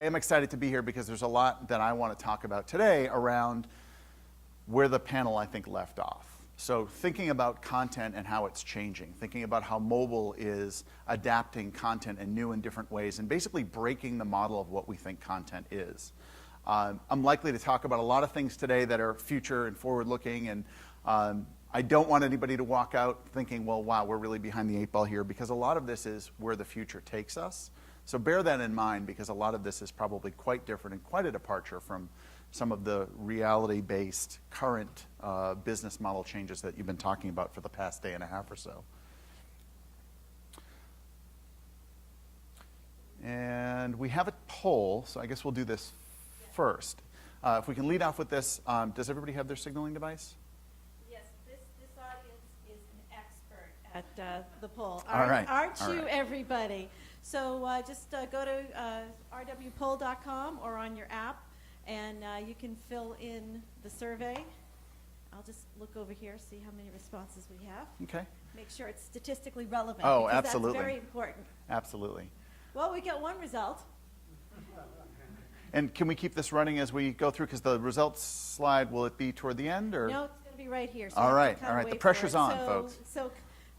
I'm excited to be here because there's a lot that I want to talk about today around where the panel, I think, left off. So thinking about content and how it's changing, thinking about how mobile is adapting content in new and different ways and basically breaking the model of what we think content is. I'm likely to talk about a lot of things today that are future and forward-looking, and I don't want anybody to walk out thinking, well, wow, we're really behind the 8 ball here, because a lot of this is where the future takes us. So bear that in mind, because a lot of this is probably quite different and quite a departure from some of the reality-based current business model changes that you've been talking about for the past day and a half or so. And we have a poll, so I guess we'll do this first. If we can lead off with this, does everybody have their signaling device? Yes, this audience is an expert at the poll. All right. Aren't you, everybody? So just go to rwpoll.com or on your app, and you can fill in the survey. I'll just look over here, see how many responses we have. Okay. Make sure it's statistically relevant. Oh, because absolutely. That's very important. Absolutely. Well, we got one result. And can we keep this running as we go through? Because the results slide, will it be toward the end? Or? No, it's going to be right here. So all right. wait The pressure's on, so, folks. So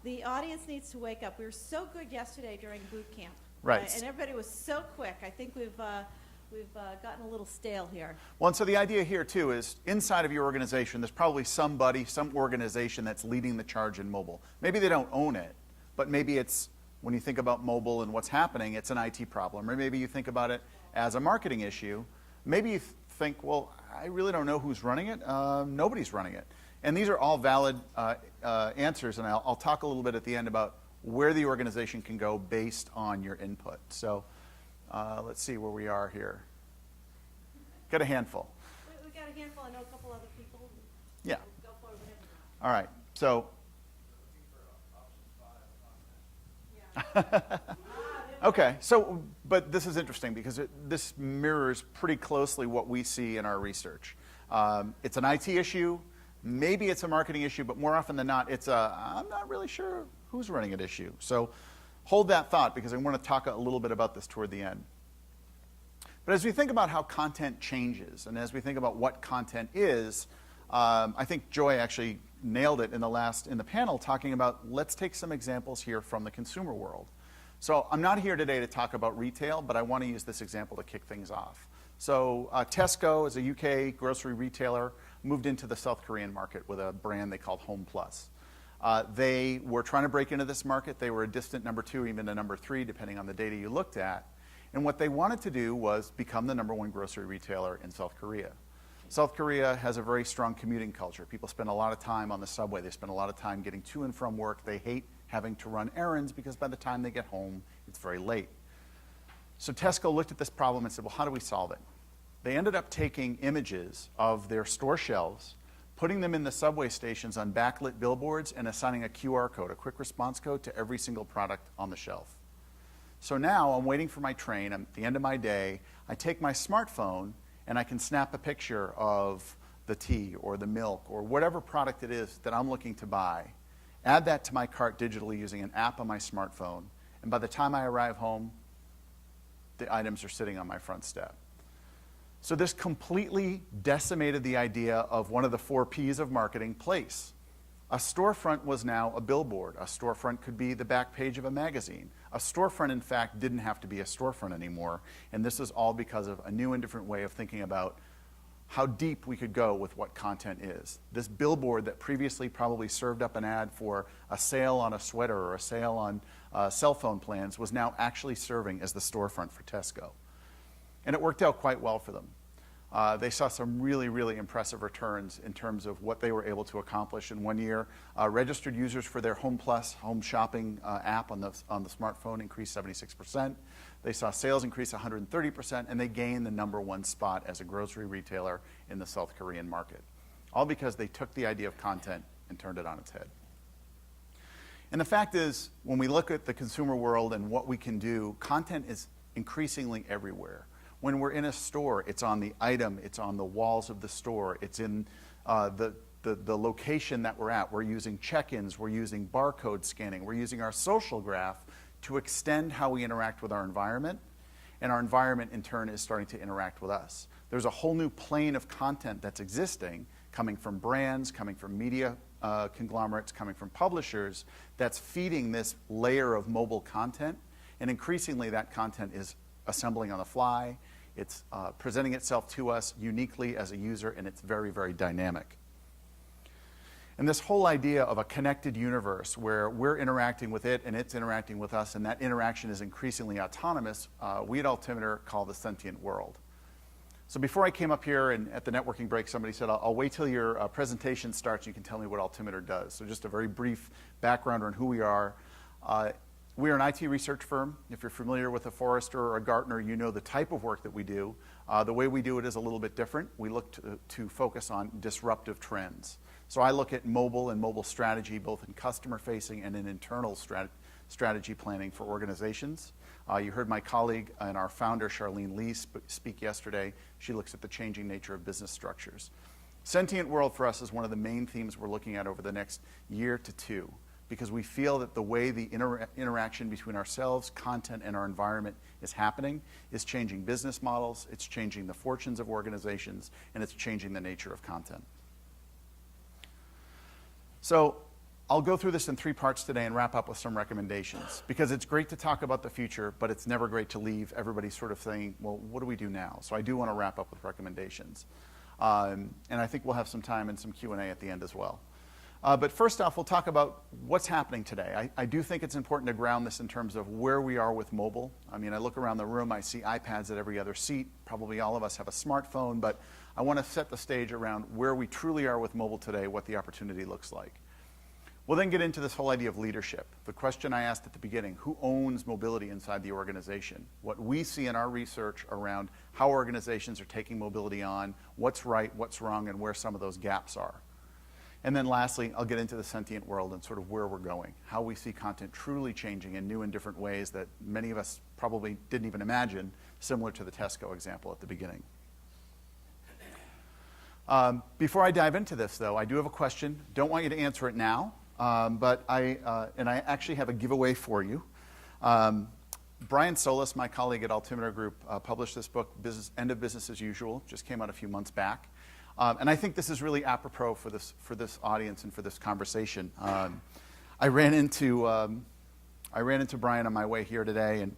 the audience needs to wake up. We were so good yesterday during boot camp. Right. And everybody was so quick. I think we've gotten a little stale here. Well, and so the idea here, too, is inside of your organization, there's probably somebody, some organization that's leading the charge in mobile. Maybe they don't own it, but maybe it's, when you think about mobile and what's happening, it's an IT problem. Or maybe you think about it as a marketing issue. Maybe you think, well, I really don't know who's running it. Nobody's running it. And these are all valid answers, and I'll talk a little bit at the end about where the organization can go based on your input. So let's see where we are here. Got a handful. We got a handful. I know a couple other people. Yeah. Go for it, whatever. All right. So. Okay. So, but this is interesting because this mirrors pretty closely what we see in our research. It's an IT issue. Maybe it's a marketing issue, but more often than not, it's a I'm not really sure who's running an issue. So hold that thought, because I want to talk a little bit about this toward the end. But as we think about how content changes, and as we think about what content is, I think Joy actually nailed it in the panel, talking about, let's take some examples here from the consumer world. So I'm not here today to talk about retail, but I want to use this example to kick things off. So Tesco is a UK grocery retailer, moved into the South Korean market with a brand they called Home Plus. They were trying to break into this market. They were a distant number 2, even a number 3, depending on the data you looked at. And what they wanted to do was become the number 1 grocery retailer in South Korea. South Korea has a very strong commuting culture. People spend a lot of time on the subway. They spend a lot of time getting to and from work. They hate having to run errands because by the time they get home, it's very late. So Tesco looked at this problem and said, well, how do we solve it? They ended up taking images of their store shelves, putting them in the subway stations on backlit billboards, and assigning a QR code, a quick response code, to every single product on the shelf. So now I'm waiting for my train. I'm at the end of my day. I take my smartphone, and I can snap a picture of the tea or the milk or whatever product it is that I'm looking to buy, add that to my cart digitally using an app on my smartphone, and by the time I arrive home, the items are sitting on my front step. So this completely decimated the idea of one of the 4 Ps of marketing: place. A storefront was now a billboard. A storefront could be the back page of a magazine. A storefront, in fact, didn't have to be a storefront anymore. And this is all because of a new and different way of thinking about how deep we could go with what content is. This billboard that previously probably served up an ad for a sale on a sweater or a sale on cell phone plans was now actually serving as the storefront for Tesco. And it worked out quite well for them. They saw some really, really impressive returns in terms of what they were able to accomplish in 1 year. Registered users for their Home Plus home shopping app on the smartphone increased 76%. They saw sales increase 130%, and they gained the number 1 spot as a grocery retailer in the South Korean market. All because they took the idea of content and turned it on its head. And the fact is, when we look at the consumer world and what we can do, content is increasingly everywhere. When we're in a store, it's on the item, it's on the walls of the store, it's in the location that we're at. We're using check-ins, we're using barcode scanning, we're using our social graph to extend how we interact with our environment. and our environment in turn is starting to interact with us. There's a whole new plane of content that's existing, coming from brands, coming from media conglomerates, coming from publishers, that's feeding this layer of mobile content, and increasingly that content is assembling on the fly. It's presenting itself to us uniquely as a user, and it's very, very dynamic. And this whole idea of a connected universe where we're interacting with it and it's interacting with us, and that interaction is increasingly autonomous, we at Altimeter call the Sentient World. So before I came up here and at the networking break, somebody said, I'll wait till your presentation starts and you can tell me what Altimeter does. So just a very brief background on who we are. We are an IT research firm. If you're familiar with a Forrester or a Gartner, you know the type of work that we do. The way we do it is a little bit different. We look to focus on disruptive trends. So I look at mobile and mobile strategy, both in customer-facing and in internal strategy planning for organizations. You heard my colleague and our founder, Charlene Lee, speak yesterday. She looks at the changing nature of business structures. Sentient World for us is one of the main themes we're looking at over the next year to two, because we feel that the way the interaction between ourselves, content, and our environment is happening is changing business models, it's changing the fortunes of organizations, and it's changing the nature of content. So I'll go through this in 3 parts today and wrap up with some recommendations, because it's great to talk about the future, but it's never great to leave everybody sort of saying, well, what do we do now? So I do want to wrap up with recommendations. And I think we'll have some time and some Q&A at the end as well. But first off, we'll talk about what's happening today. I do think it's important to ground this in terms of where we are with mobile. I mean, I look around the room, I see iPads at every other seat. Probably all of us have a smartphone, but I want to set the stage around where we truly are with mobile today, what the opportunity looks like. We'll then get into this whole idea of leadership. The question I asked at the beginning, who owns mobility inside the organization? What we see in our research around how organizations are taking mobility on, what's right, what's wrong, and where some of those gaps are. And then lastly, I'll get into the sentient world and sort of where we're going, how we see content truly changing in new and different ways that many of us probably didn't even imagine, similar to the Tesco example at the beginning. Before I dive into this, though, I do have a question. Don't want you to answer it now, but I actually have a giveaway for you. Brian Solis, my colleague at Altimeter Group, published this book, End of Business as Usual, just came out a few months back. And I think this is really apropos for this audience and for this conversation. I ran into Brian on my way here today, and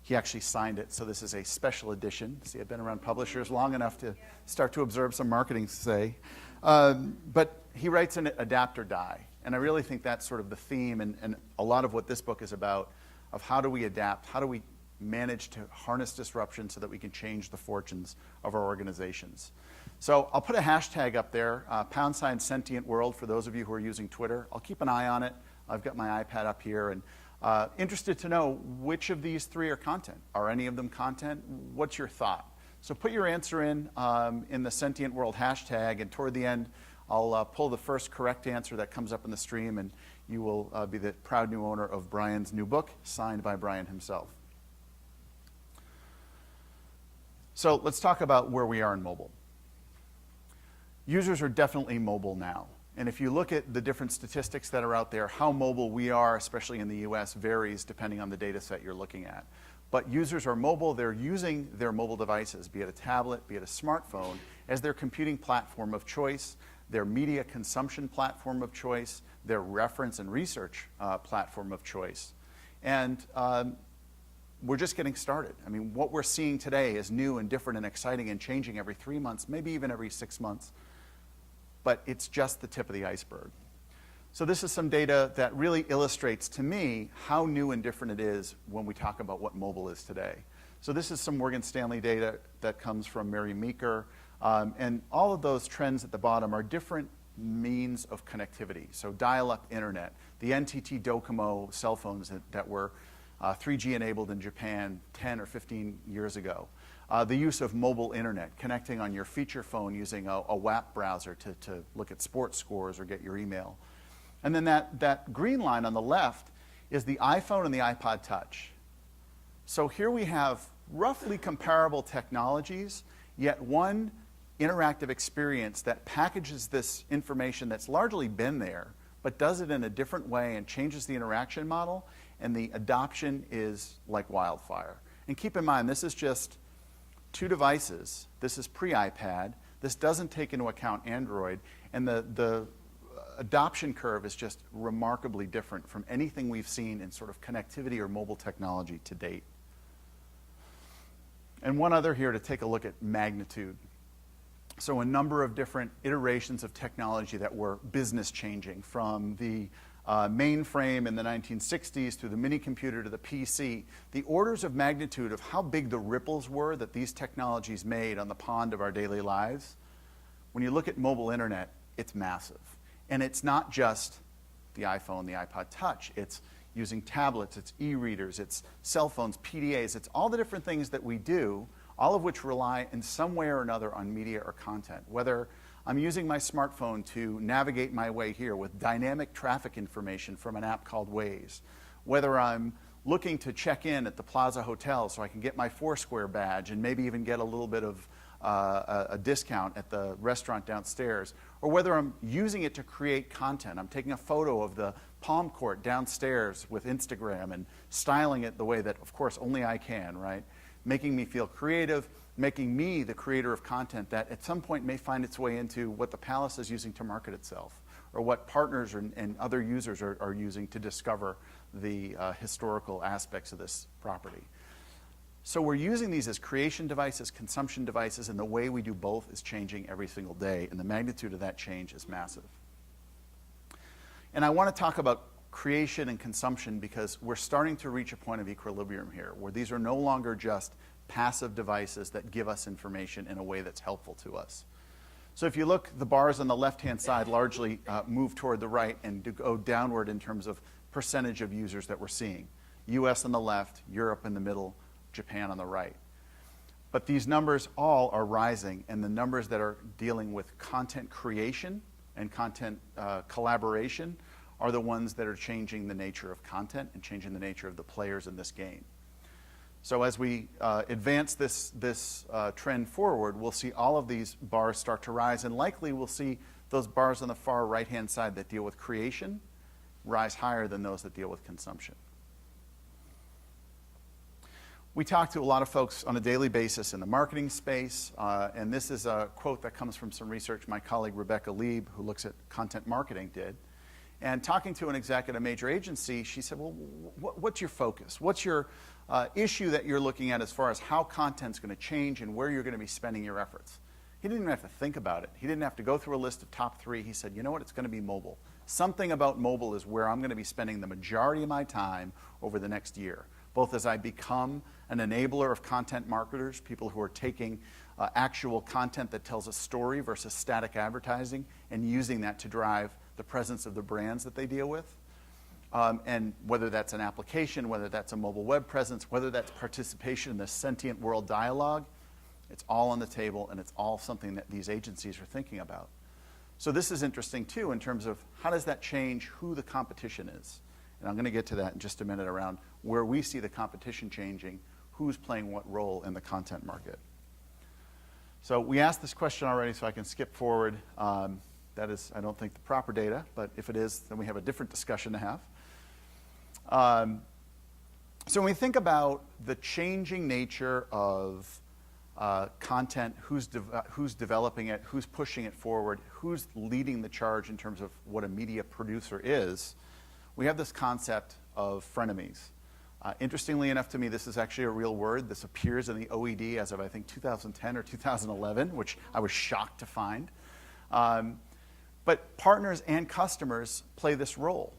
he actually signed it. So this is a special edition. See, I've been around publishers long enough to start to observe some marketing say. But he writes in Adapt or Die. And I really think that's sort of the theme and a lot of what this book is about, of how do we adapt, how do we manage to harness disruption so that we can change the fortunes of our organizations. So I'll put a hashtag up there, # Sentient World, for those of you who are using Twitter. I'll keep an eye on it. I've got my iPad up here, and interested to know which of these 3 are content. Are any of them content? What's your thought? So put your answer in the Sentient World hashtag, and toward the end, I'll pull the first correct answer that comes up in the stream, and you will be the proud new owner of Brian's new book, signed by Brian himself. So let's talk about where we are in mobile. Users are definitely mobile now. And if you look at the different statistics that are out there, how mobile we are, especially in the US, varies depending on the data set you're looking at. But users are mobile. They're using their mobile devices, be it a tablet, be it a smartphone, as their computing platform of choice, their media consumption platform of choice, their reference and research platform of choice. And we're just getting started. I mean, what we're seeing today is new and different and exciting and changing every 3 months, maybe even every 6 months. But it's just the tip of the iceberg. So this is some data that really illustrates to me how new and different it is when we talk about what mobile is today. So this is some Morgan Stanley data that comes from Mary Meeker. And all of those trends at the bottom are different means of connectivity. So dial-up internet, the NTT Docomo cell phones that were 3G enabled in Japan 10 or 15 years ago. The use of mobile internet, connecting on your feature phone using a WAP browser to look at sports scores or get your email. And then that green line on the left is the iPhone and the iPod Touch. So here we have roughly comparable technologies, yet one interactive experience that packages this information that's largely been there, but does it in a different way and changes the interaction model, and the adoption is like wildfire. And keep in mind, this is just 2 devices. This is pre-iPad. This doesn't take into account Android. And the adoption curve is just remarkably different from anything we've seen in sort of connectivity or mobile technology to date. And one other here to take a look at magnitude. So a number of different iterations of technology that were business changing, from the mainframe in the 1960s through the mini computer to the PC. The orders of magnitude of how big the ripples were that these technologies made on the pond of our daily lives, when you look at mobile internet, it's massive. And it's not just the iPhone, the iPod Touch. It's using tablets, it's e-readers, it's cell phones, PDAs. It's all the different things that we do, all of which rely in some way or another on media or content. Whether I'm using my smartphone to navigate my way here with dynamic traffic information from an app called Waze, whether I'm looking to check in at the Plaza Hotel so I can get my Foursquare badge and maybe even get a little bit of a discount at the restaurant downstairs, or whether I'm using it to create content. I'm taking a photo of the palm court downstairs with Instagram and styling it the way that, of course, only I can, right? Making me feel creative, making me the creator of content that at some point may find its way into what the Palace is using to market itself, or what partners and other users are using to discover the historical aspects of this property. So we're using these as creation devices, consumption devices, and the way we do both is changing every single day, and the magnitude of that change is massive. And I want to talk about creation and consumption because we're starting to reach a point of equilibrium here, where these are no longer just passive devices that give us information in a way that's helpful to us. So if you look, the bars on the left-hand side largely move toward the right and go downward in terms of percentage of users that we're seeing. US on the left, Europe in the middle, Japan on the right. But these numbers all are rising, and the numbers that are dealing with content creation and content collaboration are the ones that are changing the nature of content and changing the nature of the players in this game. So as we advance this trend forward, we'll see all of these bars start to rise, and likely we'll see those bars on the far right-hand side that deal with creation rise higher than those that deal with consumption. We talk to a lot of folks on a daily basis in the marketing space, and this is a quote that comes from some research my colleague Rebecca Lieb, who looks at content marketing, did. And talking to an exec at a major agency, she said, well, what's your focus? What's your issue that you're looking at as far as how content's going to change and where you're going to be spending your efforts? He didn't even have to think about it. He didn't have to go through a list of top 3. He said, you know what, it's going to be mobile. Something about mobile is where I'm going to be spending the majority of my time over the next year, both as I become an enabler of content marketers, people who are taking actual content that tells a story versus static advertising and using that to drive the presence of the brands that they deal with. And whether that's an application, whether that's a mobile web presence, whether that's participation in the Sentient World dialogue, it's all on the table, and it's all something that these agencies are thinking about. So this is interesting, too, in terms of how does that change who the competition is? And I'm going to get to that in just a minute around where we see the competition changing, who's playing what role in the content market. So we asked this question already, so I can skip forward. That is, I don't think, the proper data, but if it is, then we have a different discussion to have. So when we think about the changing nature of content, who's developing it, who's pushing it forward, who's leading the charge in terms of what a media producer is, we have this concept of frenemies. Interestingly enough to me, this is actually a real word. This appears in the OED as of, I think, 2010 or 2011, which I was shocked to find. But partners and customers play this role.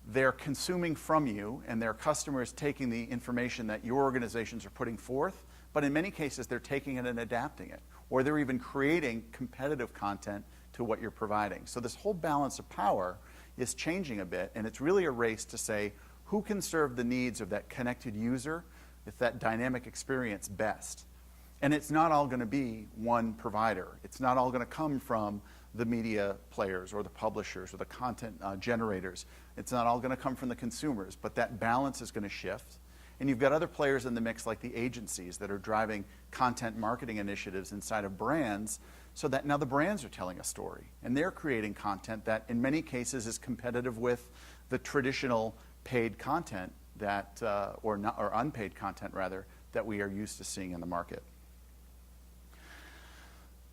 They're consuming from you, and their customers taking the information that your organizations are putting forth, but in many cases, they're taking it and adapting it, or they're even creating competitive content to what you're providing. So this whole balance of power is changing a bit, and it's really a race to say, who can serve the needs of that connected user with that dynamic experience best? And it's not all going to be one provider. It's not all going to come from the media players or the publishers or the content generators. It's not all going to come from the consumers, but that balance is going to shift. And you've got other players in the mix like the agencies that are driving content marketing initiatives inside of brands, so that now the brands are telling a story. And they're creating content that in many cases is competitive with the traditional paid content that, or unpaid content rather, that we are used to seeing in the market.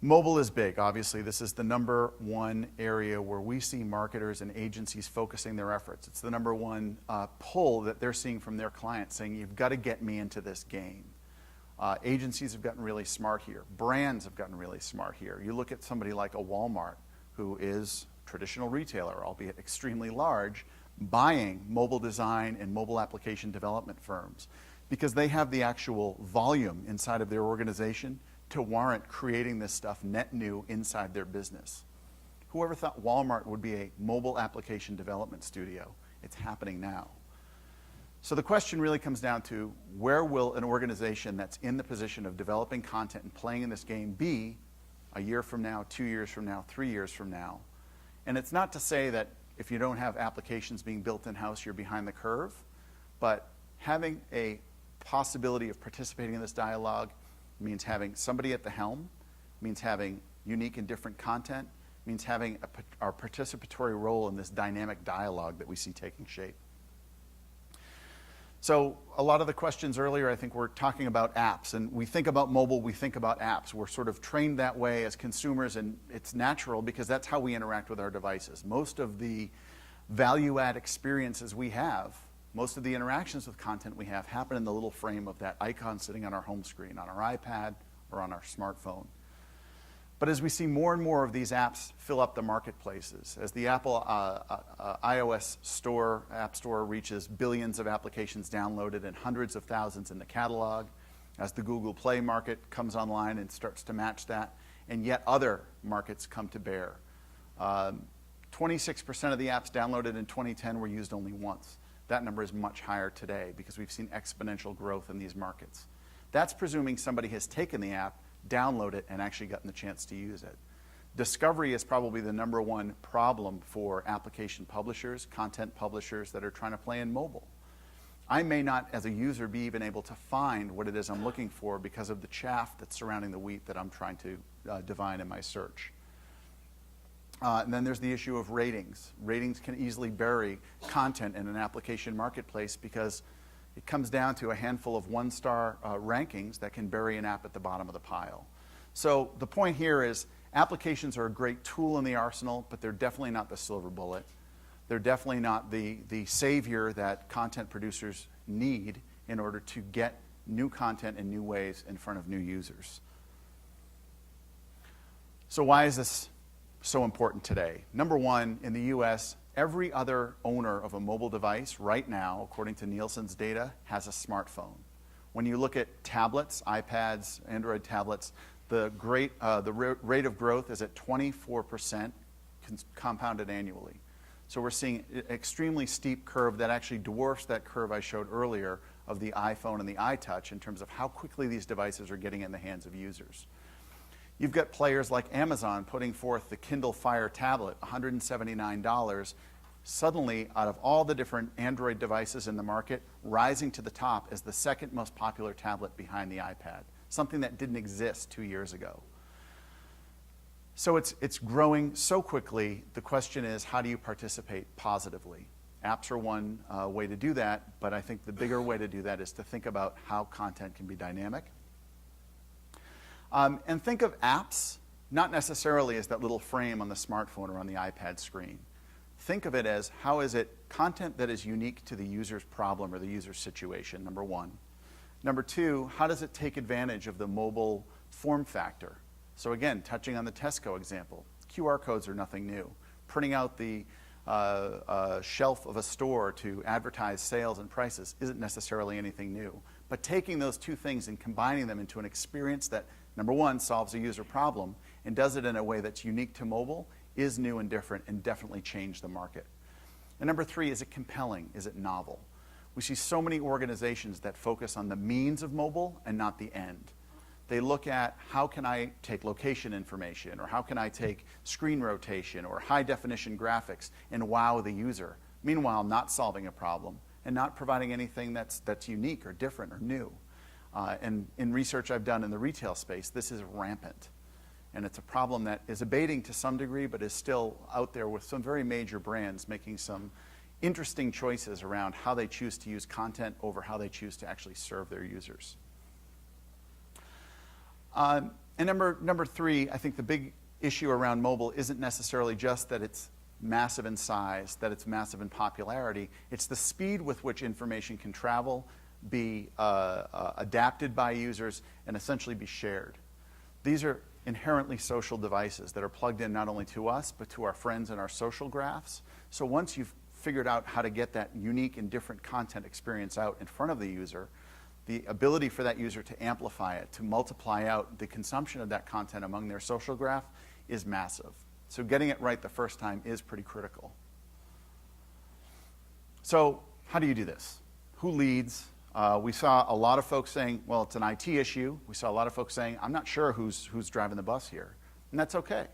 Mobile is big. Obviously, this is the number one area where we see marketers and agencies focusing their efforts. It's the number one pull that they're seeing from their clients, saying, you've got to get me into this game. Agencies have gotten really smart here. Brands have gotten really smart here. You look at somebody like a Walmart, who is a traditional retailer, albeit extremely large, buying mobile design and mobile application development firms because they have the actual volume inside of their organization to warrant creating this stuff net new inside their business. Whoever thought Walmart would be a mobile application development studio? It's happening now. So the question really comes down to, where will an organization that's in the position of developing content and playing in this game be a year from now, 2 years from now, 3 years from now? And it's not to say that if you don't have applications being built in-house, you're behind the curve, but having a possibility of participating in this dialogue means having somebody at the helm, means having unique and different content, means having our participatory role in this dynamic dialogue that we see taking shape. So a lot of the questions earlier, I think, were talking about apps, and we think about mobile, we think about apps. We're sort of trained that way as consumers, and it's natural because that's how we interact with our devices. Most of the value-add experiences we have, most of the interactions with content we have, happen in the little frame of that icon sitting on our home screen, on our iPad or on our smartphone. But as we see more and more of these apps fill up the marketplaces, as the Apple iOS store, App Store reaches billions of applications downloaded and hundreds of thousands in the catalog, as the Google Play market comes online and starts to match that, and yet other markets come to bear. 26% of the apps downloaded in 2010 were used only once. That number is much higher today because we've seen exponential growth in these markets. That's presuming somebody has taken the app, download it, and actually gotten the chance to use it. Discovery is probably the number one problem for application publishers, content publishers that are trying to play in mobile. I may not, as a user, be even able to find what it is I'm looking for because of the chaff that's surrounding the wheat that I'm trying to divine in my search. And then there's the issue of ratings. Ratings can easily bury content in an application marketplace because it comes down to a handful of one-star rankings that can bury an app at the bottom of the pile. So the point here is applications are a great tool in the arsenal, but they're definitely not the silver bullet. They're definitely not the savior that content producers need in order to get new content in new ways in front of new users. So why is this so important today? Number one, in the US, every other owner of a mobile device right now, according to Nielsen's data, has a smartphone. When you look at tablets, iPads, Android tablets, the rate of growth is at 24% compounded annually. So we're seeing an extremely steep curve that actually dwarfs that curve I showed earlier of the iPhone and the iTouch in terms of how quickly these devices are getting in the hands of users. You've got players like Amazon putting forth the Kindle Fire tablet, $179, suddenly out of all the different Android devices in the market, rising to the top as the second most popular tablet behind the iPad, something that didn't exist 2 years ago. So it's growing so quickly. The question is, how do you participate positively? Apps are one way to do that, but I think the bigger way to do that is to think about how content can be dynamic. And think of apps not necessarily as that little frame on the smartphone or on the iPad screen. Think of it as, how is it content that is unique to the user's problem or the user's situation, number one. Number two, how does it take advantage of the mobile form factor? So again, touching on the Tesco example, QR codes are nothing new. Printing out the shelf of a store to advertise sales and prices isn't necessarily anything new. But taking those two things and combining them into an experience that, number one, solves a user problem and does it in a way that's unique to mobile is new and different and definitely changed the market. And number three, is it compelling? Is it novel? We see so many organizations that focus on the means of mobile and not the end. They look at, how can I take location information, or how can I take screen rotation or high definition graphics and wow the user, meanwhile not solving a problem and not providing anything that's unique or different or new. And in research I've done in the retail space, this is rampant. And it's a problem that is abating to some degree, but is still out there with some very major brands making some interesting choices around how they choose to use content over how they choose to actually serve their users. And number three, I think the big issue around mobile isn't necessarily just that it's massive in size, that it's massive in popularity. It's the speed with which information can travel, be adapted by users, and essentially be shared. These are inherently social devices that are plugged in not only to us, but to our friends and our social graphs. So once you've figured out how to get that unique and different content experience out in front of the user, the ability for that user to amplify it, to multiply out the consumption of that content among their social graph is massive. So getting it right the first time is pretty critical. So how do you do this? Who leads? We saw a lot of folks saying, well, it's an IT issue. We saw a lot of folks saying, I'm not sure who's driving the bus here. And that's okay.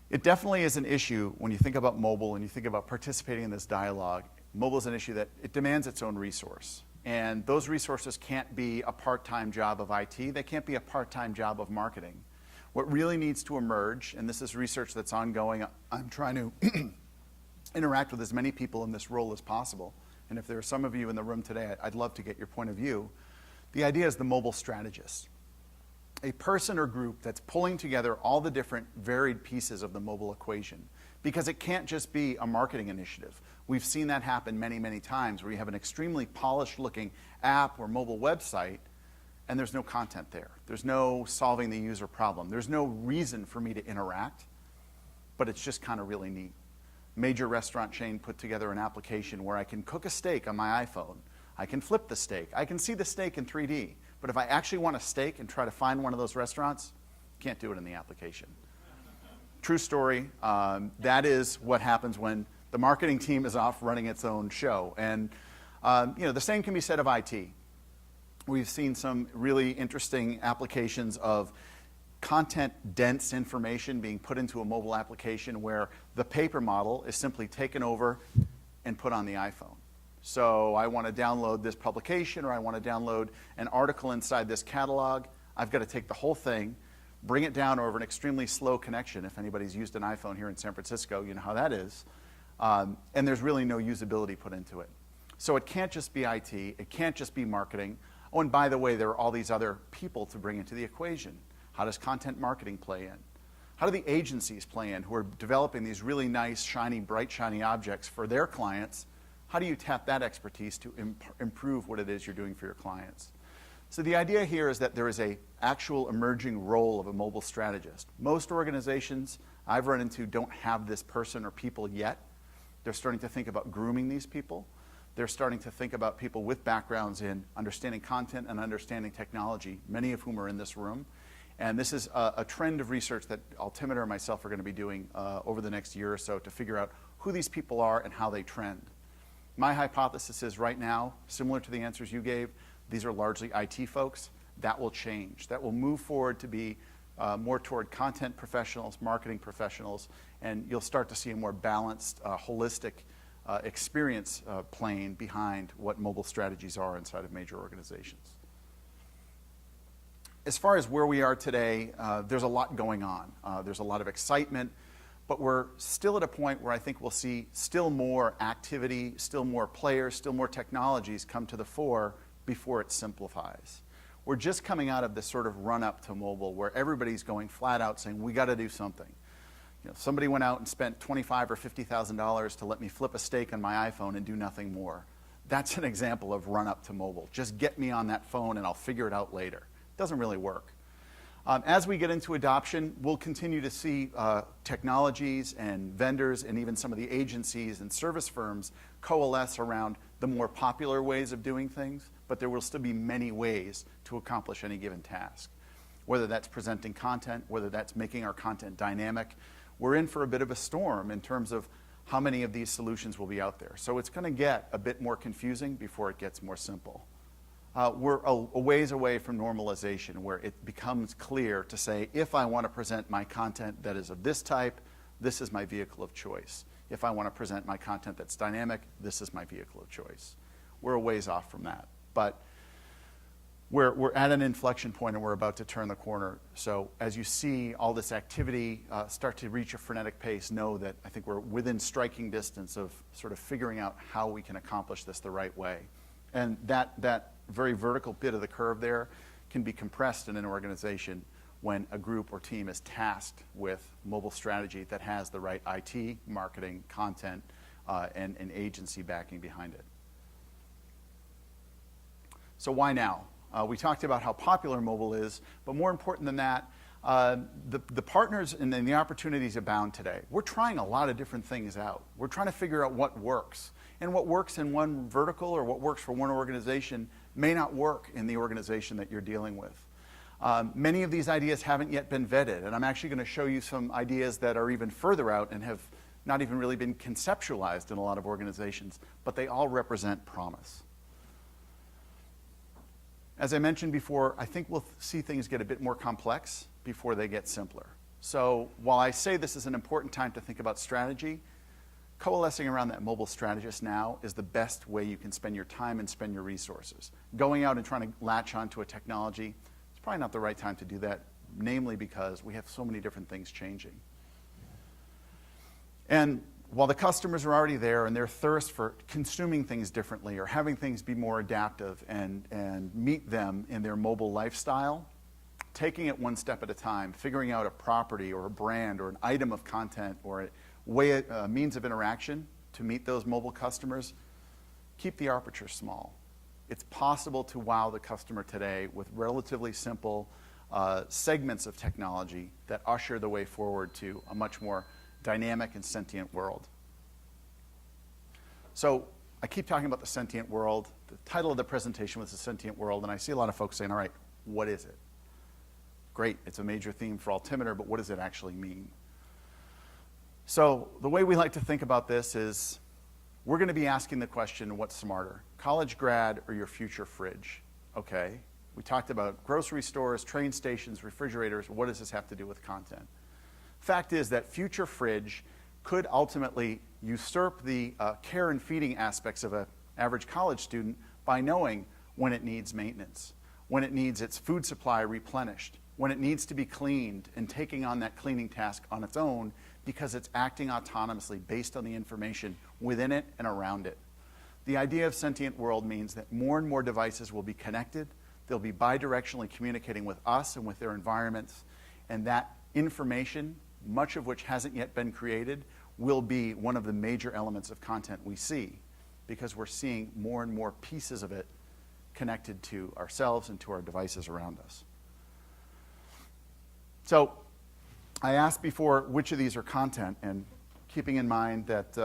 It definitely is an issue when you think about mobile and you think about participating in this dialogue. Mobile is an issue that it demands its own resource. And those resources can't be a part-time job of IT. They can't be a part-time job of marketing. What really needs to emerge, and this is research that's ongoing, I'm trying to interact with as many people in this role as possible. And if there are some of you in the room today, I'd love to get your point of view. The idea is the mobile strategist. A person or group that's pulling together all the different varied pieces of the mobile equation. Because it can't just be a marketing initiative. We've seen that happen many, many times where you have an extremely polished looking app or mobile website and there's no content there. There's no solving the user problem. There's no reason for me to interact, but it's just kind of really neat. Major restaurant chain put together an application where I can cook a steak on my iPhone. I can flip the steak. I can see the steak in 3D. But if I actually want a steak and try to find one of those restaurants, can't do it in the application. True story. That is what happens when the marketing team is off running its own show. And the same can be said of IT. We've seen some really interesting applications of content-dense information being put into a mobile application where the paper model is simply taken over and put on the iPhone. So I want to download this publication or I want to download an article inside this catalog. I've got to take the whole thing, bring it down over an extremely slow connection. If anybody's used an iPhone here in San Francisco, you know how that is. And there's really no usability put into it. So it can't just be IT. It can't just be marketing. Oh, and by the way, there are all these other people to bring into the equation. How does content marketing play in? How do the agencies play in who are developing these really nice, shiny, bright, shiny objects for their clients? How do you tap that expertise to improve what it is you're doing for your clients? So the idea here is that there is an actual emerging role of a mobile strategist. Most organizations I've run into don't have this person or people yet. They're starting to think about grooming these people. They're starting to think about people with backgrounds in understanding content and understanding technology, many of whom are in this room. And this is a trend of research that Altimeter and myself are going to be doing over the next year or so to figure out who these people are and how they trend. My hypothesis is right now, similar to the answers you gave, these are largely IT folks. That will change. That will move forward to be more toward content professionals, marketing professionals, and you'll start to see a more balanced, holistic experience plane behind what mobile strategies are inside of major organizations. As far as where we are today, there's a lot going on. There's a lot of excitement, but we're still at a point where I think we'll see still more activity, still more players, still more technologies come to the fore before it simplifies. We're just coming out of this sort of run-up to mobile where everybody's going flat out saying, we got to do something. You know, somebody went out and spent $25,000 or $50,000 to let me flip a steak on my iPhone and do nothing more. That's an example of run-up to mobile. Just get me on that phone and I'll figure it out later. It doesn't really work. As we get into adoption, we'll continue to see technologies and vendors and even some of the agencies and service firms coalesce around the more popular ways of doing things, but there will still be many ways to accomplish any given task. Whether that's presenting content, whether that's making our content dynamic, we're in for a bit of a storm in terms of how many of these solutions will be out there. So it's going to get a bit more confusing before it gets more simple. We're a ways away from normalization where it becomes clear to say, if I want to present my content that is of this type, this is my vehicle of choice. If I want to present my content that's dynamic, this is my vehicle of choice. We're a ways off from that. But we're at an inflection point and we're about to turn the corner. So as you see all this activity start to reach a frenetic pace, know that I think we're within striking distance of sort of figuring out how we can accomplish this the right way. And that very vertical bit of the curve there can be compressed in an organization when a group or team is tasked with mobile strategy that has the right IT, marketing, content, and agency backing behind it. So why now? We talked about how popular mobile is, but more important than that, the partners and the opportunities abound today. We're trying a lot of different things out. We're trying to figure out what works. And what works in one vertical or what works for one organization may not work in the organization that you're dealing with. Many of these ideas haven't yet been vetted, and I'm actually going to show you some ideas that are even further out and have not even really been conceptualized in a lot of organizations, but they all represent promise. As I mentioned before, I think we'll see things get a bit more complex before they get simpler. So while I say this is an important time to think about strategy, coalescing around that mobile strategist now is the best way you can spend your time and spend your resources. Going out and trying to latch onto a technology, it's probably not the right time to do that, namely because we have so many different things changing. And while the customers are already there and their thirst for consuming things differently or having things be more adaptive and meet them in their mobile lifestyle, taking it one step at a time, figuring out a property or a brand or an item of content or a means of interaction to meet those mobile customers, keep the aperture small. It's possible to wow the customer today with relatively simple segments of technology that usher the way forward to a much more dynamic and sentient world. So I keep talking about the sentient world. The title of the presentation was the sentient world, and I see a lot of folks saying, all right, what is it? Great, it's a major theme for Altimeter, but what does it actually mean? So the way we like to think about this is we're going to be asking the question, what's smarter, college grad or your future fridge? Okay, we talked about grocery stores, train stations, refrigerators. What does this have to do with content? Fact is that future fridge could ultimately usurp the care and feeding aspects of an average college student by knowing when it needs maintenance, when it needs its food supply replenished, when it needs to be cleaned and taking on that cleaning task on its own because it's acting autonomously based on the information within it and around it. The idea of sentient world means that more and more devices will be connected, they'll be bidirectionally communicating with us and with their environments, and that information, much of which hasn't yet been created, will be one of the major elements of content we see because we're seeing more and more pieces of it connected to ourselves and to our devices around us. So I asked before which of these are content, and keeping in mind that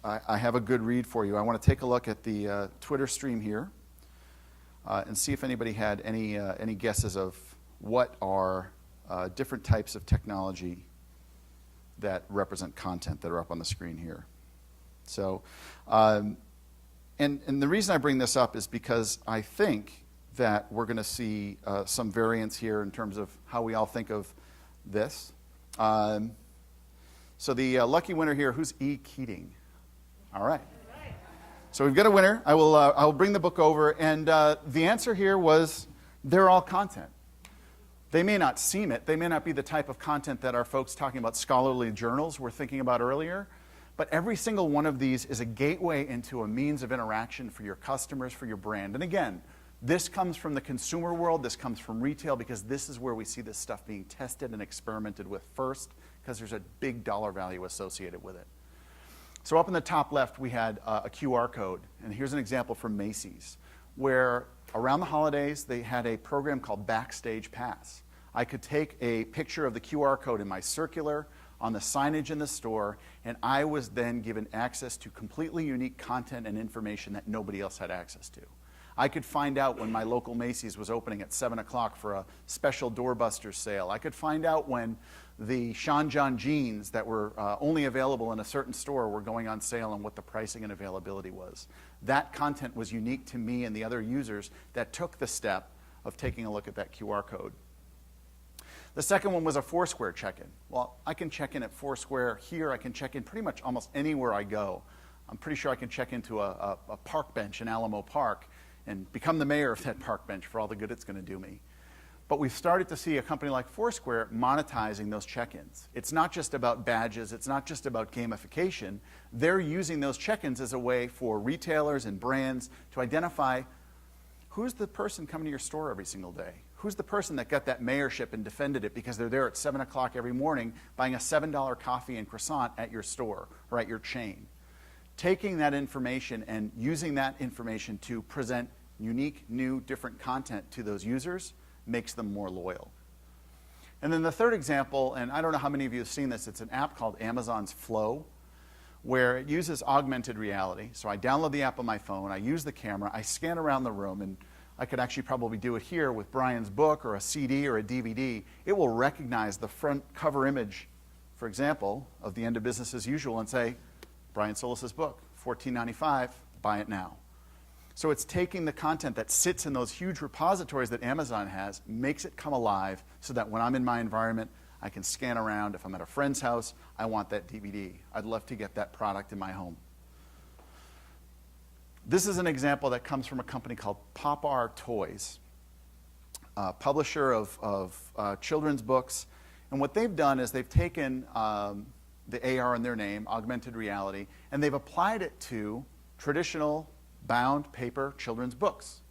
I have a good read for you, I want to take a look at the Twitter stream here and see if anybody had any guesses of what are different types of technology that represent content that are up on the screen here. So, and the reason I bring this up is because I think that we're going to see some variance here in terms of how we all think of this. So the lucky winner here, who's E. Keating? All right. So we've got a winner. I will bring the book over, and the answer here was they're all content. They may not seem it. They may not be the type of content that our folks talking about scholarly journals were thinking about earlier, but every single one of these is a gateway into a means of interaction for your customers, for your brand. And again, this comes from the consumer world, this comes from retail, because this is where we see this stuff being tested and experimented with first, because there's a big dollar value associated with it. So up in the top left, we had a QR code, and here's an example from Macy's, where around the holidays, they had a program called Backstage Pass. I could take a picture of the QR code in my circular on the signage in the store, and I was then given access to completely unique content and information that nobody else had access to. I could find out when my local Macy's was opening at 7 o'clock for a special doorbuster sale. I could find out when the Sean John jeans that were only available in a certain store were going on sale and what the pricing and availability was. That content was unique to me and the other users that took the step of taking a look at that QR code. The second one was a Foursquare check-in. Well, I can check in at Foursquare here. I can check in pretty much almost anywhere I go. I'm pretty sure I can check into a park bench in Alamo Park and become the mayor of that park bench for all the good it's going to do me. But we've started to see a company like Foursquare monetizing those check-ins. It's not just about badges. It's not just about gamification. They're using those check-ins as a way for retailers and brands to identify who's the person coming to your store every single day? Who's the person that got that mayorship and defended it because they're there at 7 o'clock every morning buying a $7 coffee and croissant at your store or at your chain? Taking that information and using that information to present unique, new, different content to those users makes them more loyal. And then the third example, and I don't know how many of you have seen this, it's an app called Amazon's Flow, where it uses augmented reality. So I download the app on my phone, I use the camera, I scan around the room, and I could actually probably do it here with Brian's book or a CD or a DVD. It will recognize the front cover image, for example, of The End of Business as Usual and say, Brian Solis's book, $14.95, buy it now. So it's taking the content that sits in those huge repositories that Amazon has, makes it come alive so that when I'm in my environment, I can scan around. If I'm at a friend's house, I want that DVD. I'd love to get that product in my home. This is an example that comes from a company called Pop R Toys, a publisher of children's books. And what they've done is they've taken the AR in their name, augmented reality, and they've applied it to traditional bound paper children's books.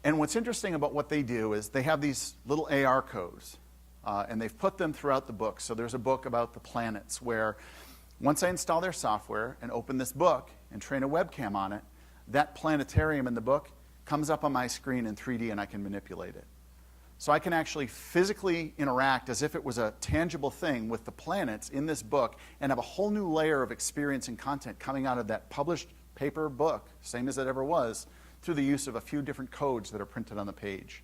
And what's interesting about what they do is they have these little AR codes, and they've put them throughout the book. So there's a book about the planets where once I install their software and open this book and train a webcam on it, that planetarium in the book comes up on my screen in 3D and I can manipulate it. So I can actually physically interact as if it was a tangible thing with the planets in this book and have a whole new layer of experience and content coming out of that published paper book, same as it ever was, through the use of a few different codes that are printed on the page.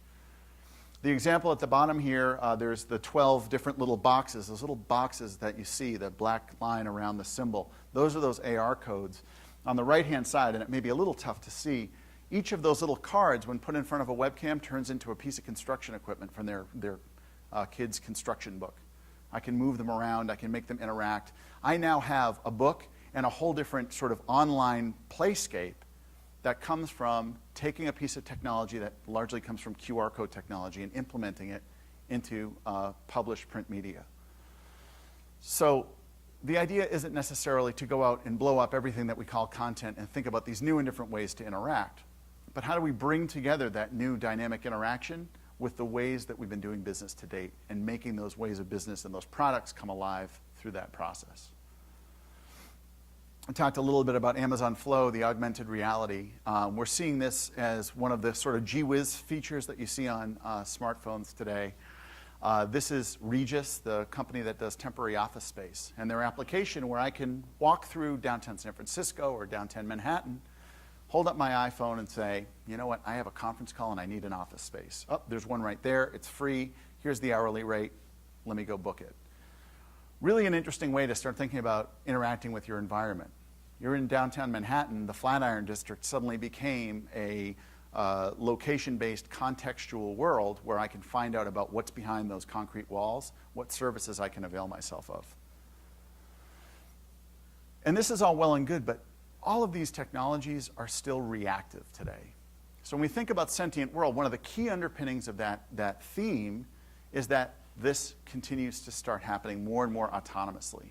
The example at the bottom here, there's the 12 different little boxes. Those little boxes that you see, the black line around the symbol, those are those AR codes. On the right-hand side, and it may be a little tough to see, each of those little cards, when put in front of a webcam, turns into a piece of construction equipment from their kids' construction book. I can move them around. I can make them interact. I now have a book and a whole different sort of online playscape that comes from taking a piece of technology that largely comes from QR code technology and implementing it into published print media. So the idea isn't necessarily to go out and blow up everything that we call content and think about these new and different ways to interact. But how do we bring together that new dynamic interaction with the ways that we've been doing business to date and making those ways of business and those products come alive through that process? I talked a little bit about Amazon Flow, the augmented reality. We're seeing this as one of the sort of gee whiz features that you see on smartphones today. This is Regis, the company that does temporary office space, and their application where I can walk through downtown San Francisco or downtown Manhattan, hold up my iPhone and say, you know what, I have a conference call and I need an office space. Oh, there's one right there. It's free. Here's the hourly rate. Let me go book it. Really an interesting way to start thinking about interacting with your environment. You're in downtown Manhattan, the Flatiron District suddenly became a location-based contextual world where I can find out about what's behind those concrete walls, what services I can avail myself of. And this is all well and good, but all of these technologies are still reactive today. So when we think about Sentient World, one of the key underpinnings of that theme is that this continues to start happening more and more autonomously.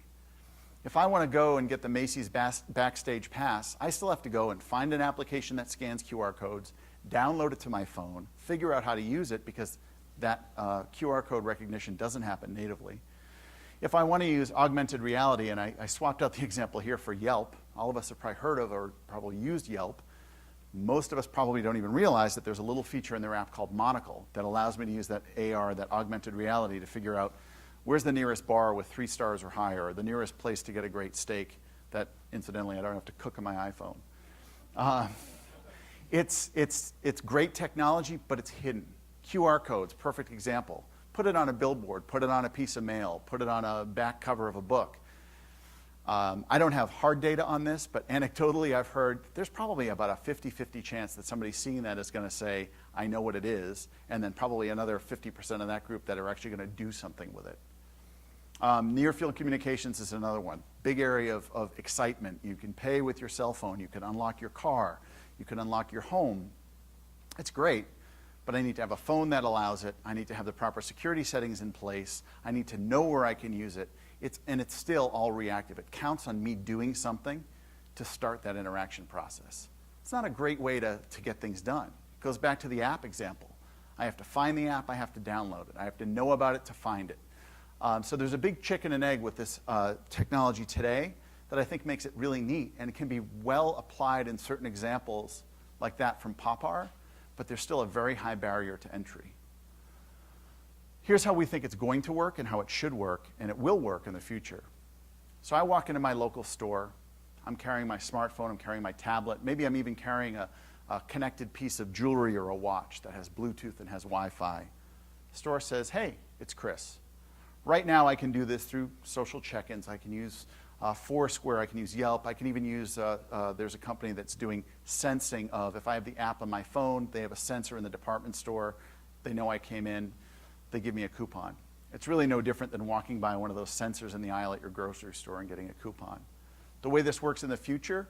If I want to go and get the Macy's Backstage Pass, I still have to go and find an application that scans QR codes, download it to my phone, figure out how to use it because that QR code recognition doesn't happen natively. If I want to use augmented reality, and I swapped out the example here for Yelp, all of us have probably heard of or probably used Yelp. Most of us probably don't even realize that there's a little feature in their app called Monocle that allows me to use that AR, that augmented reality, to figure out where's the nearest bar with 3 stars or higher, or the nearest place to get a great steak that, incidentally, I don't have to cook on my iPhone. It's great technology, but it's hidden. QR codes, perfect example. Put it on a billboard, put it on a piece of mail, put it on a back cover of a book. I don't have hard data on this, but anecdotally I've heard there's probably about a 50-50 chance that somebody seeing that is going to say, I know what it is, and then probably another 50% of that group that are actually going to do something with it. Near-field communications is another one. Big area of excitement. You can pay with your cell phone. You can unlock your car. You can unlock your home. It's great, but I need to have a phone that allows it. I need to have the proper security settings in place. I need to know where I can use it. And it's still all reactive. It counts on me doing something to start that interaction process. It's not a great way to get things done. Goes back to the app example. I have to find the app, I have to download it. I have to know about it to find it. So there's a big chicken and egg with this technology today that I think makes it really neat, and it can be well applied in certain examples like that from Popar, but there's still a very high barrier to entry. Here's how we think it's going to work and how it should work, and it will work in the future. So I walk into my local store. I'm carrying my smartphone, I'm carrying my tablet. Maybe I'm even carrying a connected piece of jewelry or a watch that has Bluetooth and has Wi-Fi. The store says, hey, it's Chris. Right now I can do this through social check-ins. I can use Foursquare, I can use Yelp, I can even use, there's a company that's doing sensing of, if I have the app on my phone, they have a sensor in the department store, they know I came in, they give me a coupon. It's really no different than walking by one of those sensors in the aisle at your grocery store and getting a coupon. The way this works in the future,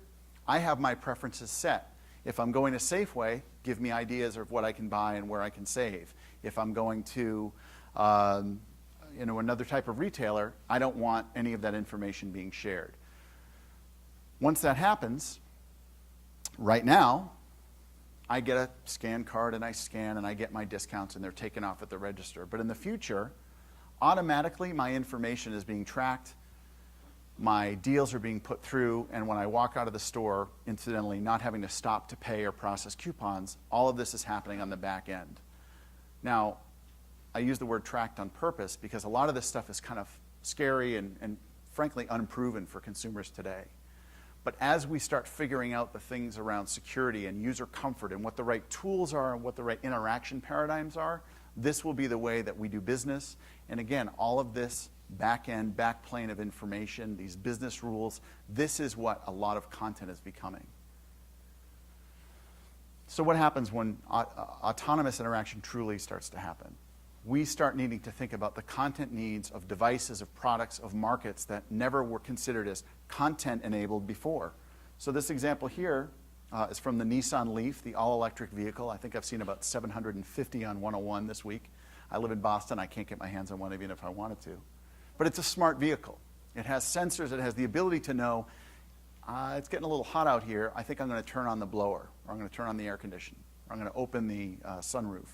I have my preferences set. If I'm going to Safeway, give me ideas of what I can buy and where I can save. If I'm going to another type of retailer, I don't want any of that information being shared. Once that happens, right now, I get a scan card and I scan and I get my discounts and they're taken off at the register. But in the future, automatically my information is being tracked, my deals are being put through, and when I walk out of the store, incidentally, not having to stop to pay or process coupons, all of this is happening on the back end. Now, I use the word tracked on purpose because a lot of this stuff is kind of scary and frankly unproven for consumers today. But as we start figuring out the things around security and user comfort and what the right tools are and what the right interaction paradigms are, this will be the way that we do business. And again, all of this back-end, backplane of information, these business rules, this is what a lot of content is becoming. So what happens when autonomous interaction truly starts to happen? We start needing to think about the content needs of devices, of products, of markets that never were considered as content-enabled before. So this example here is from the Nissan Leaf, the all-electric vehicle. I think I've seen about 750 on 101 this week. I live in Boston. I can't get my hands on one even if I wanted to. But it's a smart vehicle. It has sensors. It has the ability to know, it's getting a little hot out here. I think I'm going to turn on the blower, or I'm going to turn on the air conditioner, or I'm going to open the sunroof.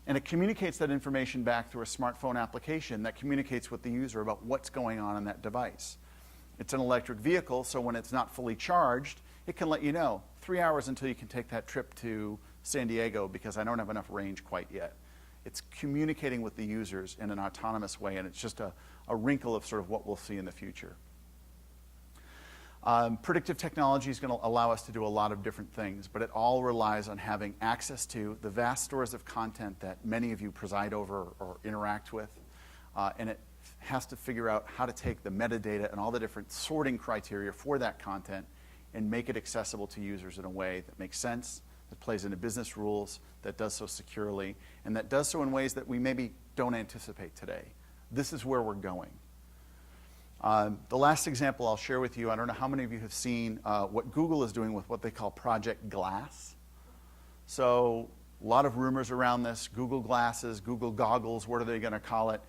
And it communicates that information back through a smartphone application that communicates with the user about what's going on in that device. It's an electric vehicle, so when it's not fully charged, it can let you know 3 hours until you can take that trip to San Diego because I don't have enough range quite yet. It's communicating with the users in an autonomous way, and it's just a wrinkle of sort of what we'll see in the future. Predictive technology is going to allow us to do a lot of different things, but it all relies on having access to the vast stores of content that many of you preside over or interact with, and it has to figure out how to take the metadata and all the different sorting criteria for that content and make it accessible to users in a way that makes sense, that plays into business rules, that does so securely, and that does so in ways that we maybe don't anticipate today. This is where we're going. The last example I'll share with you, I don't know how many of you have seen what Google is doing with what they call Project Glass. So a lot of rumors around this, Google Glasses, Google Goggles, what are they going to call it?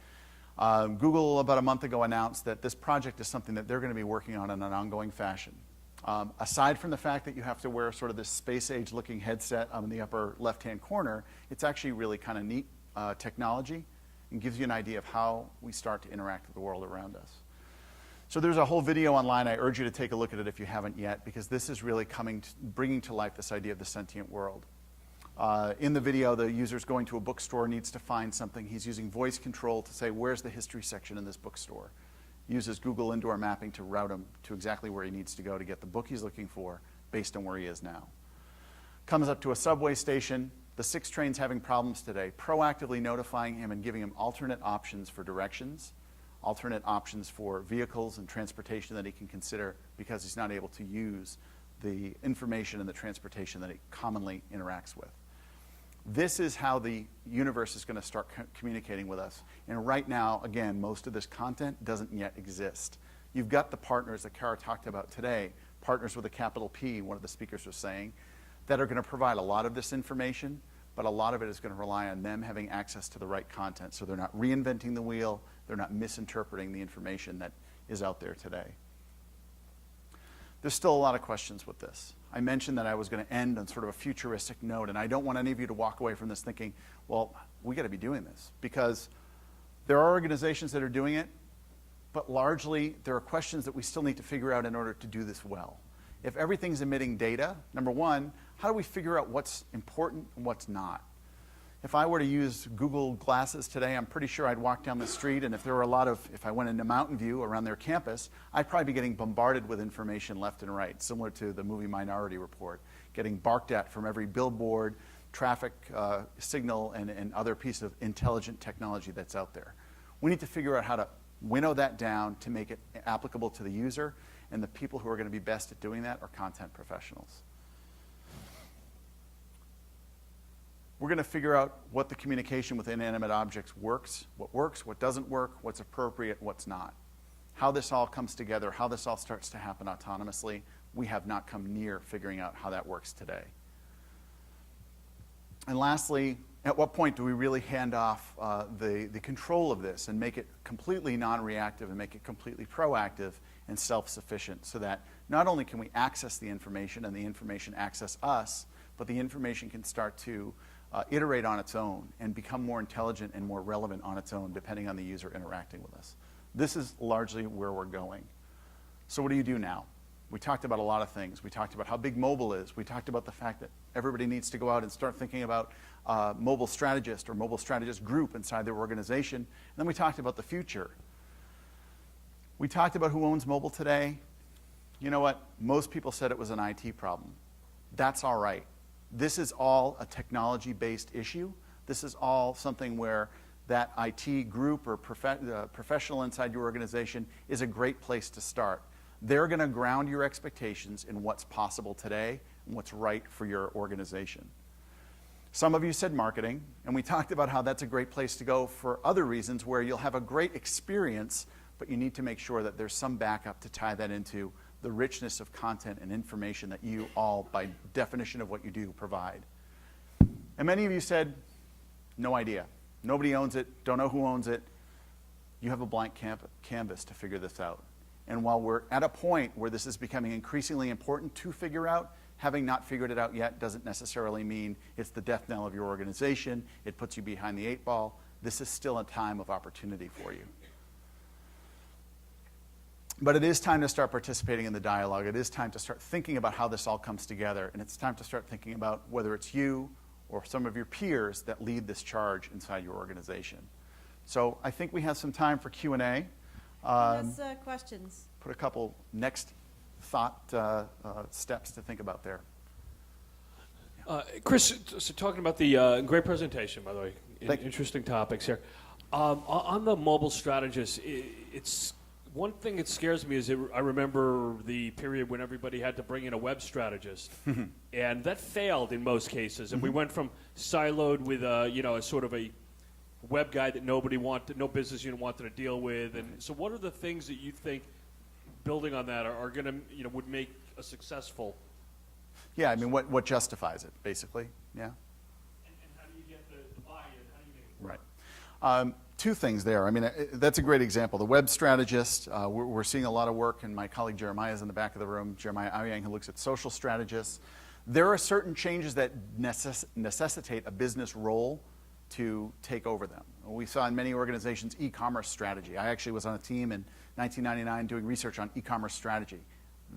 Google about a month ago announced that this project is something that they're going to be working on in an ongoing fashion. Aside from the fact that you have to wear sort of this space-age looking headset in the upper left-hand corner, it's actually really kind of neat technology and gives you an idea of how we start to interact with the world around us. So there's a whole video online. I urge you to take a look at it if you haven't yet, because this is really bringing to life this idea of the sentient world. In the video, the user's going to a bookstore, needs to find something. He's using voice control to say, where's the history section in this bookstore? Uses Google indoor mapping to route him to exactly where he needs to go to get the book he's looking for based on where he is now. Comes up to a subway station. The 6 train's having problems today. Proactively notifying him and giving him alternate options for directions, alternate options for vehicles and transportation that he can consider because he's not able to use the information and the transportation that he commonly interacts with. This is how the universe is going to start communicating with us. And right now, again, most of this content doesn't yet exist. You've got the partners that Kara talked about today, partners with a capital P, one of the speakers was saying, that are going to provide a lot of this information, but a lot of it is going to rely on them having access to the right content. So they're not reinventing the wheel, they're not misinterpreting the information that is out there today. There's still a lot of questions with this. I mentioned that I was going to end on sort of a futuristic note, and I don't want any of you to walk away from this thinking, well, we got to be doing this, because there are organizations that are doing it, but largely there are questions that we still need to figure out in order to do this well. If everything's emitting data, number one, how do we figure out what's important and what's not? If I were to use Google Glasses today, I'm pretty sure I'd walk down the street, and if there were if I went into Mountain View around their campus, I'd probably be getting bombarded with information left and right, similar to the movie Minority Report, getting barked at from every billboard, traffic signal, and other piece of intelligent technology that's out there. We need to figure out how to winnow that down to make it applicable to the user, and the people who are going to be best at doing that are content professionals. We're going to figure out what the communication with inanimate objects works, what doesn't work, what's appropriate, what's not. How this all comes together, how this all starts to happen autonomously, we have not come near figuring out how that works today. And lastly, at what point do we really hand off the control of this and make it completely non-reactive and make it completely proactive and self-sufficient, so that not only can we access the information and the information access us, but the information can start to iterate on its own and become more intelligent and more relevant on its own, depending on the user interacting with us. This is largely where we're going. So what do you do now? We talked about a lot of things. We talked about how big mobile is. We talked about the fact that everybody needs to go out and start thinking about mobile strategist or mobile strategist group inside their organization. And then we talked about the future. We talked about who owns mobile today. You know what? Most people said it was an IT problem. That's all right. This is all a technology-based issue. This is all something where that IT group or professional inside your organization is a great place to start. They're going to ground your expectations in what's possible today and what's right for your organization. Some of you said marketing, and we talked about how that's a great place to go for other reasons, where you'll have a great experience, but you need to make sure that there's some backup to tie that into the richness of content and information that you all, by definition of what you do, provide. And many of you said, no idea. Nobody owns it, don't know who owns it. You have a blank canvas to figure this out. And while we're at a point where this is becoming increasingly important to figure out, having not figured it out yet doesn't necessarily mean it's the death knell of your organization. It puts you behind the 8 ball. This is still a time of opportunity for you. But it is time to start participating in the dialogue. It is time to start thinking about how this all comes together. And it's time to start thinking about whether it's you or some of your peers that lead this charge inside your organization. So I think we have some time for Q&A. Questions? Put a couple next thought steps to think about there. Chris, so talking about the great presentation, by the way, interesting topics here. On the mobile strategist, it's one thing that scares me is I remember the period when everybody had to bring in a web strategist, and that failed in most cases. And we went from siloed with a sort of a web guy that no business unit wanted to deal with. And so, what are the things that you think, building on that, are going to would make a successful? Yeah, I mean, what justifies it, basically? Yeah. And how do you get the buy-in? How do you make it work? Right. Two things there. I mean, that's a great example. The web strategist, we're seeing a lot of work, and my colleague Jeremiah is in the back of the room, Jeremiah Aoyang, who looks at social strategists. There are certain changes that necessitate a business role to take over them. We saw in many organizations e-commerce strategy. I actually was on a team in 1999 doing research on e-commerce strategy.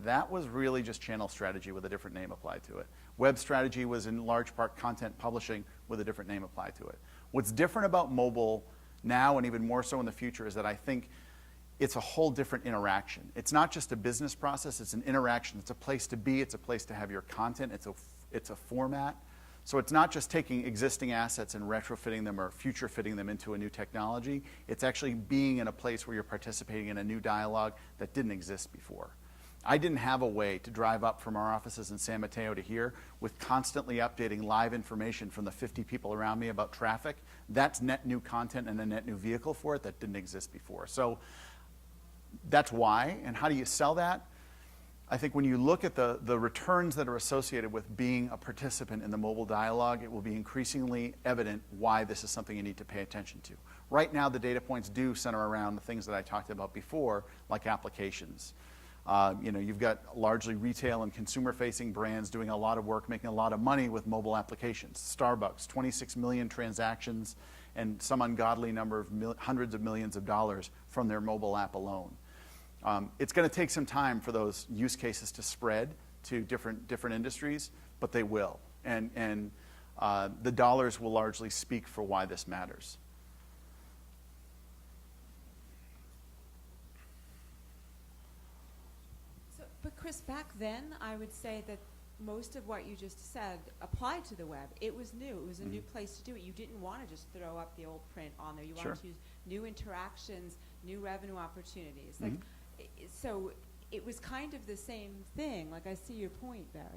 That was really just channel strategy with a different name applied to it. Web strategy was in large part content publishing with a different name applied to it. What's different about mobile now, and even more so in the future, is that I think it's a whole different interaction. It's not just a business process, it's an interaction. It's a place to be, it's a place to have your content, it's a format. So it's not just taking existing assets and retrofitting them or future fitting them into a new technology. It's actually being in a place where you're participating in a new dialogue that didn't exist before. I didn't have a way to drive up from our offices in San Mateo to here with constantly updating live information from the 50 people around me about traffic. That's net new content and a net new vehicle for it that didn't exist before. So that's why. And how do you sell that? I think when you look at the returns that are associated with being a participant in the mobile dialogue, it will be increasingly evident why this is something you need to pay attention to. Right now, the data points do center around the things that I talked about before, like applications. You've got largely retail and consumer-facing brands doing a lot of work, making a lot of money with mobile applications. Starbucks, 26 million transactions and some ungodly number of hundreds of millions of dollars from their mobile app alone. It's going to take some time for those use cases to spread to different industries, but they will. And the dollars will largely speak for why this matters. But Chris, back then, I would say that most of what you just said applied to the web. It was new. It was a new place to do it. You didn't want to just throw up the old print on there. You wanted to use new interactions, new revenue opportunities. Like, so it was kind of the same thing. Like, I see your point, Barry.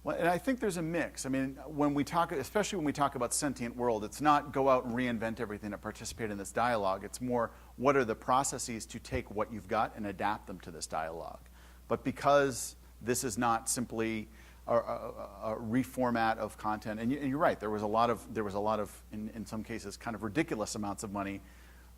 Well, and I think there's a mix. I mean, when we talk, especially when we talk about Sentient World, it's not go out and reinvent everything to participate in this dialogue. It's more, what are the processes to take what you've got and adapt them to this dialogue? But because this is not simply a reformat of content, and you're right, there was a lot of, in some cases, kind of ridiculous amounts of money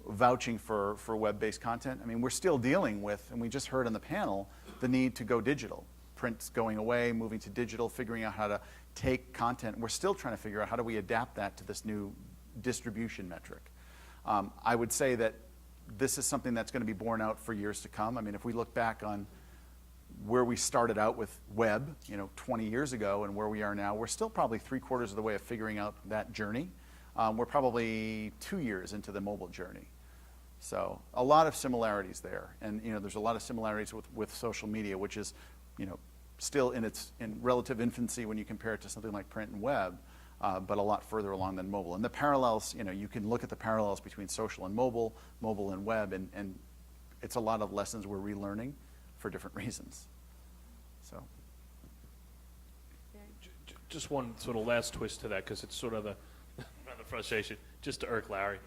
vouching for web-based content. I mean, we're still dealing with, and we just heard on the panel, the need to go digital. Print's going away, moving to digital, figuring out how to take content. We're still trying to figure out how do we adapt that to this new distribution metric. I would say that this is something that's going to be borne out for years to come. I mean, if we look back on where we started out with web, 20 years ago, and where we are now, we're still probably 3/4 of the way of figuring out that journey. We're probably 2 years into the mobile journey. So a lot of similarities there. And there's a lot of similarities with social media, which is still in relative infancy when you compare it to something like print and web, but a lot further along than mobile. And the parallels, you can look at the parallels between social and mobile and web, and it's a lot of lessons we're relearning for different reasons. So, just one sort of last twist to that, because it's sort of the frustration, just to irk Larry.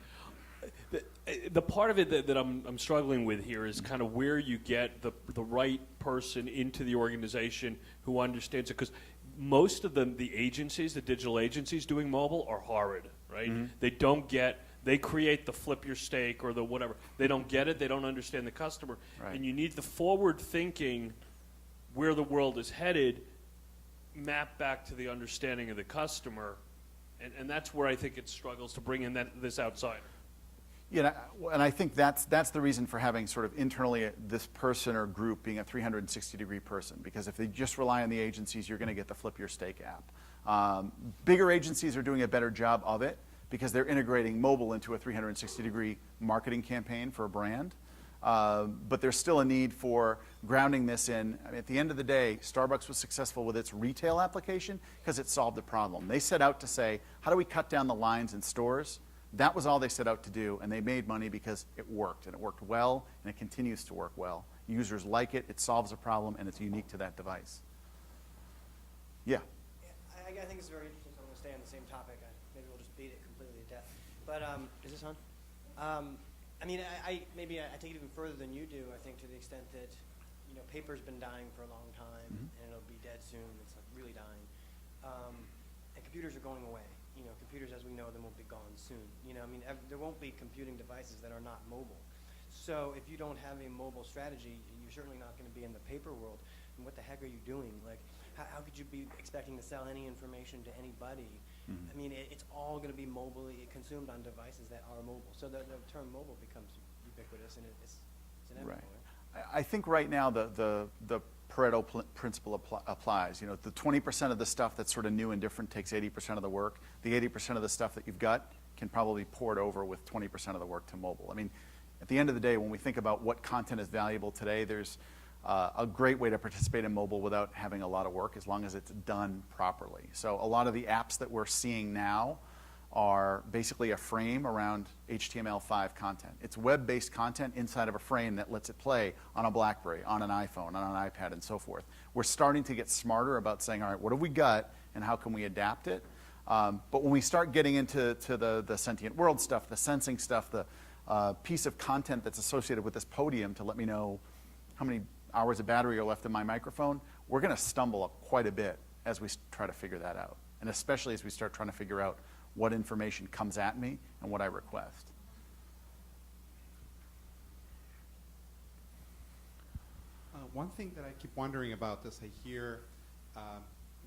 The part of it that I'm struggling with here is kind of where you get the right person into the organization who understands it, because most of the agencies, the digital agencies doing mobile, are horrid, right? They don't get. They create the flip your steak or the whatever. They don't get it. They don't understand the customer. Right. And you need the forward thinking, where the world is headed, map back to the understanding of the customer. And that's where I think it struggles to bring in this outsider. Yeah, and I think that's the reason for having sort of internally this person or group being a 360-degree person. Because if they just rely on the agencies, you're going to get the flip your steak app. Bigger agencies are doing a better job of it, because they're integrating mobile into a 360-degree marketing campaign for a brand. But there's still a need for grounding this in. I mean, at the end of the day, Starbucks was successful with its retail application because it solved a problem. They set out to say, how do we cut down the lines in stores? That was all they set out to do, and they made money because it worked, and it worked well, and it continues to work well. Users like it, it solves a problem, and it's unique to that device. Yeah? I think it's very interesting, so I'm going to stay on the same topic. Maybe we'll just beat it completely to death. But is this on? I mean, I take it even further than you do. I think to the extent that paper's been dying for a long time, and it'll be dead soon. It's like really dying, and computers are going away. Computers as we know them will be gone soon. There won't be computing devices that are not mobile. So if you don't have a mobile strategy, you're certainly not going to be in the paper world. And what the heck are you doing? Like, how could you be expecting to sell any information to anybody? I mean, it's all going to be mobily consumed on devices that are mobile. So the term mobile becomes ubiquitous, and it's inevitable. Right. I think right now the Pareto principle applies. The 20% of the stuff that's sort of new and different takes 80% of the work. The 80% of the stuff that you've got can probably port over with 20% of the work to mobile. I mean, at the end of the day, when we think about what content is valuable today, there's a great way to participate in mobile without having a lot of work, as long as it's done properly. So a lot of the apps that we're seeing now are basically a frame around HTML5 content. It's web-based content inside of a frame that lets it play on a BlackBerry, on an iPhone, on an iPad, and so forth. We're starting to get smarter about saying, all right, what have we got, and how can we adapt it? But when we start getting into the Sentient World stuff, the sensing stuff, the piece of content that's associated with this podium to let me know how many hours of battery are left in my microphone, we're going to stumble up quite a bit as we try to figure that out. And especially as we start trying to figure out what information comes at me and what I request. one thing that I keep wondering about as I hear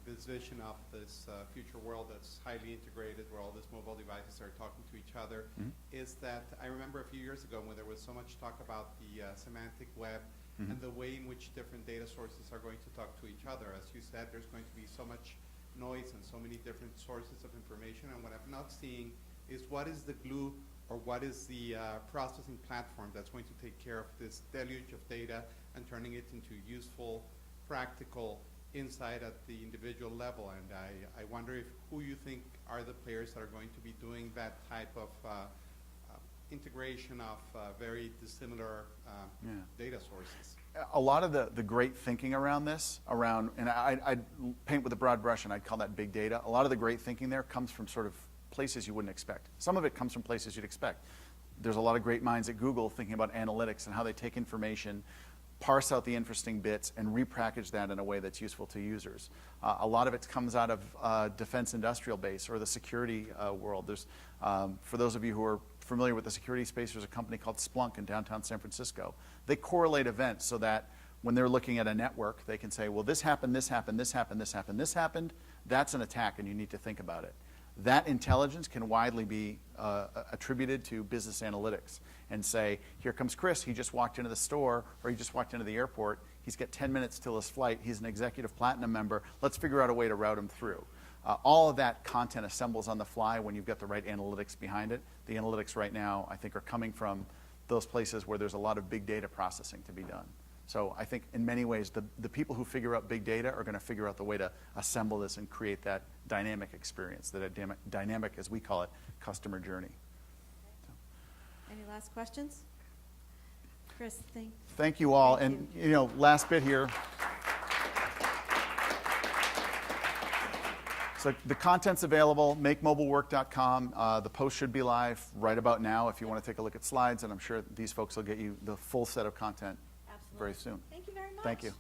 this vision of this future world that's highly integrated, where all these mobile devices are talking to each other, is that I remember a few years ago when there was so much talk about the semantic web and the way in which different data sources are going to talk to each other. As you said, there's going to be so much noise and so many different sources of information, and what I'm not seeing is what is the glue or what is the processing platform that's going to take care of this deluge of data and turning it into useful, practical insight at the individual level. And I wonder if who you think are the players that are going to be doing that type of integration of very dissimilar data sources. A lot of the great thinking around this, and I'd paint with a broad brush and I'd call that big data. A lot of the great thinking there comes from sort of places you wouldn't expect. Some of it comes from places you'd expect. There's a lot of great minds at Google thinking about analytics and how they take information, parse out the interesting bits, and repackage that in a way that's useful to users. A lot of it comes out of defense industrial base or the security world. There's, for those of you who are familiar with the security space, there's a company called Splunk in downtown San Francisco. They correlate events so that when they're looking at a network, they can say, well, this happened, this happened, this happened, this happened, this happened. That's an attack, and you need to think about it. That intelligence can widely be attributed to business analytics and say, here comes Chris, he just walked into the store or he just walked into the airport, he's got 10 minutes till his flight, he's an executive platinum member, let's figure out a way to route him through. All of that content assembles on the fly when you've got the right analytics behind it. The analytics right now, I think, are coming from those places where there's a lot of big data processing to be done. So I think in many ways, the people who figure out big data are going to figure out the way to assemble this and create that dynamic experience, that dynamic, as we call it, customer journey. Any last questions? Chris, Thank you all. Thank And you know, last bit here. So the content's available, makemobilework.com. The post should be live right about now if you want to take a look at slides, and I'm sure these folks will get you the full set of content absolutely. very soon. Thank you very much. Thank you.